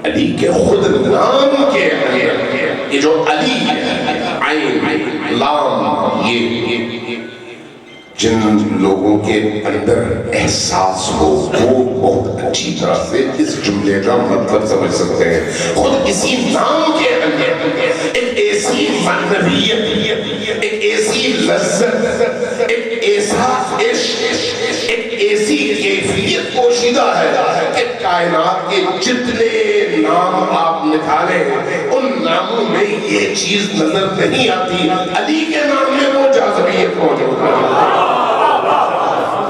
علی کے خود نام کے اندر یہ جو علی ہے، عین لام، یہ جن لوگوں کے اندر احساس ہو وہ بہت اچھی طرح سے اس جملے کا مطلب سمجھ سکتے ہیں. خود اسی نام کے اندر ایک ایسی معنویت، ایک ایسی لذت، ایک ایسا عشق، ایک ایسی کیفیت پوشیدہ ہے کہ کائنات کے جتنے نام آپ نکالیں ان ناموں میں یہ چیز نظر نہیں آتی. علی کے نام میں وہ جاذبیت موجود ہے،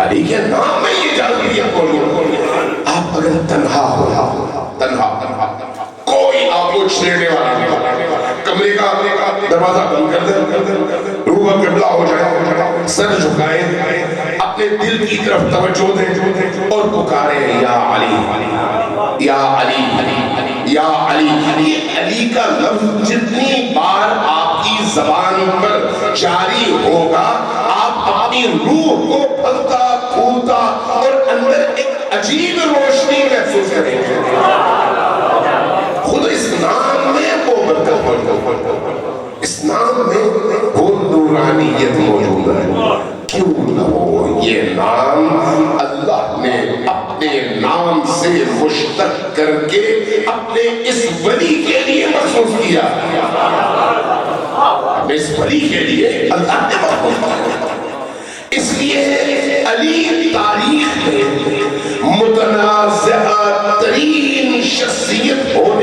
علی کے نام میں یہ جاذبیت موجود ہے. آپ اگر تنہا ہو، تنہا کوئی آپ کو چھیڑنے والا نہیں، کمرے کا دروازہ بند کر دیں، روح قبلہ ہو جائے، سر جھکائیں، اپنے دل کی طرف توجہ دیں اور پکاریں یا علی یا علی یا علی. علی کا لفظ جتنی بار آپ کی زبان پر جاری ہوگا آپ اپنی روح کو پھلتا پھولتا اور اندر ایک عجیب روشنی محسوس کریں گے. خود اس نام میں وہ برکت موجود ہے، اس نام میں وہ نورانیت موجود ہے. کیوں نہ ہو یہ نام اللہ نے اپنے نام سے مشتق کر کے اپنے اس ولی کے لیے مخصوص کیا، اس ولی کے لیے اللہ نے مخصوص کیا. اس لیے علی تاریخ میں متنازعہ ترین شخصیت ہو